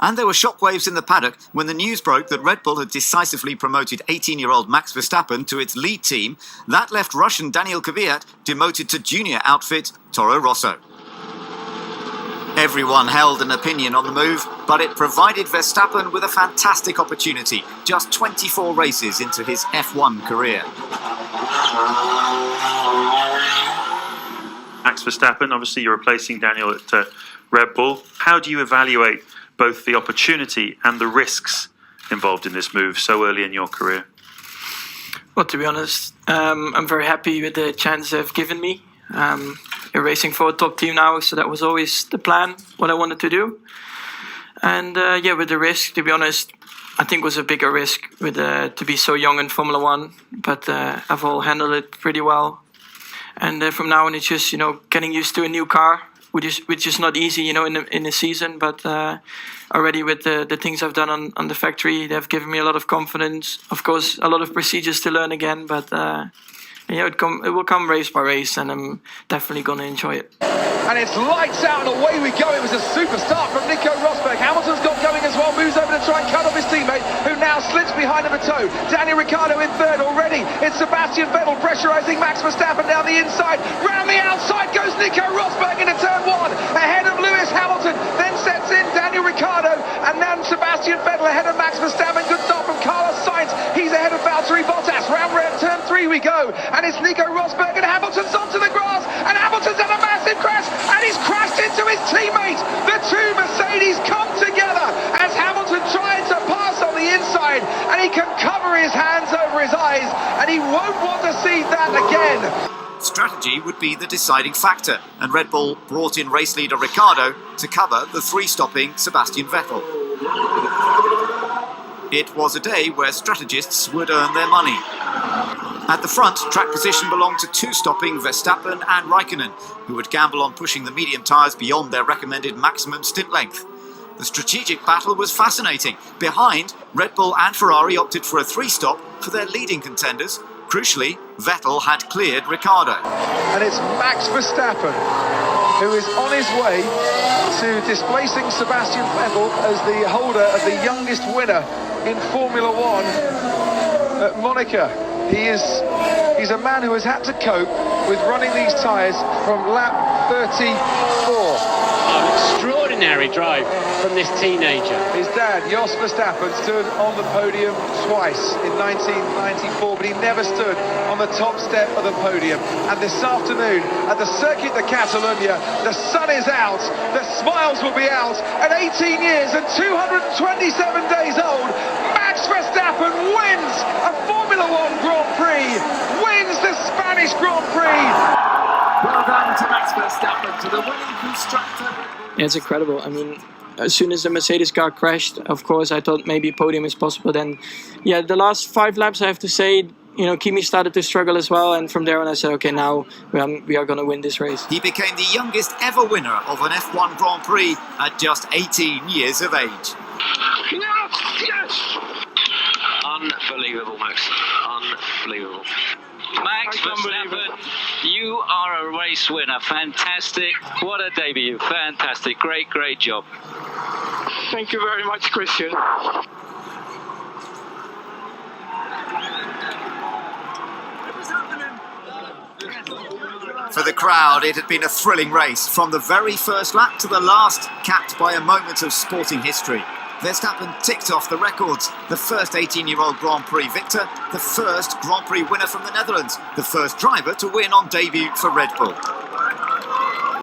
And there were shockwaves in the paddock when the news broke that Red Bull had decisively promoted 18-year-old Max Verstappen to its lead team. That left Russian Daniel Kvyat demoted to junior outfit Toro Rosso. Everyone held an opinion on the move, but it provided Verstappen with a fantastic opportunity, just 24 races into his F1 career. Max Verstappen, obviously you're replacing Daniel at Red Bull. How do you evaluate both the opportunity and the risks involved in this move so early in your career? Well, to be honest, I'm very happy with the chance they've given me. We're racing for a top team now, so that was always the plan, what I wanted to do. And with the risk, to be honest, I think it was a bigger risk with to be so young in Formula One, but I've all handled it pretty well. And from now on, it's just getting used to a new car, which is not easy, in the season. But already with the things I've done on the factory, they've given me a lot of confidence. Of course, a lot of procedures to learn again, but it will come race by race, and I'm definitely going to enjoy it. And it's lights out and away we go. It was a super start from Nico Rosberg. Hamilton's got going as well, moves over to try and cut off his teammate, who now slips behind him a toe. Daniel Ricciardo in third already. It's Sebastian Vettel pressurising Max Verstappen down the inside. Round the outside goes Nico Rosberg into turn one, ahead of Lewis Hamilton. Then sets in Daniel Ricciardo, and then Sebastian Vettel ahead of Max Verstappen. Good start from Carlos Sainz. He's ahead of Valtteri Bottas. Round turn three we go, and it's Nico Rosberg, and Hamilton's onto the grass, and Hamilton's had a massive crash, and he's crashed into his teammate. The two Mercedes come together as Hamilton tries to pass on the inside, and he can cover his hands over his eyes, and he won't want to see that again. Strategy would be the deciding factor, and Red Bull brought in race leader Ricciardo to cover the three-stopping Sebastian Vettel. It was a day where strategists would earn their money. At the front, track position belonged to two-stopping Verstappen and Raikkonen, who would gamble on pushing the medium tyres beyond their recommended maximum stint length. The strategic battle was fascinating. Behind, Red Bull and Ferrari opted for a three-stop for their leading contenders. Crucially, Vettel had cleared Ricciardo. And it's Max Verstappen who is on his way to displacing Sebastian Vettel as the holder of the youngest winner in Formula One at Monaco. He's a man who has had to cope with running these tyres from lap 34. An extraordinary drive from this teenager. His dad, Jos Verstappen, stood on the podium twice in 1994, but he never stood on the top step of the podium. And this afternoon, at the Circuit de Catalunya, the sun is out, the smiles will be out. At 18 years and 227 days old, Max Verstappen wins a Formula One Grand Prix, wins the Spanish Grand Prix. Well done to Max Verstappen, to the winning constructor. Yeah, it's incredible. I mean, as soon as the Mercedes car crashed, of course, I thought maybe a podium is possible. Then, the last 5 laps, I have to say, Kimi started to struggle as well. And from there on, I said, okay, now we are going to win this race. He became the youngest ever winner of an F1 Grand Prix at just 18 years of age. Yes! Unbelievable, Max. Unbelievable. Max Verstappen, you are a race winner. Fantastic. What a debut. Fantastic. Great, great job. Thank you very much, Christian. For the crowd, it had been a thrilling race, from the very first lap to the last, capped by a moment of sporting history. Verstappen ticked off the records. The first 18-year-old Grand Prix victor, the first Grand Prix winner from the Netherlands, the first driver to win on debut for Red Bull.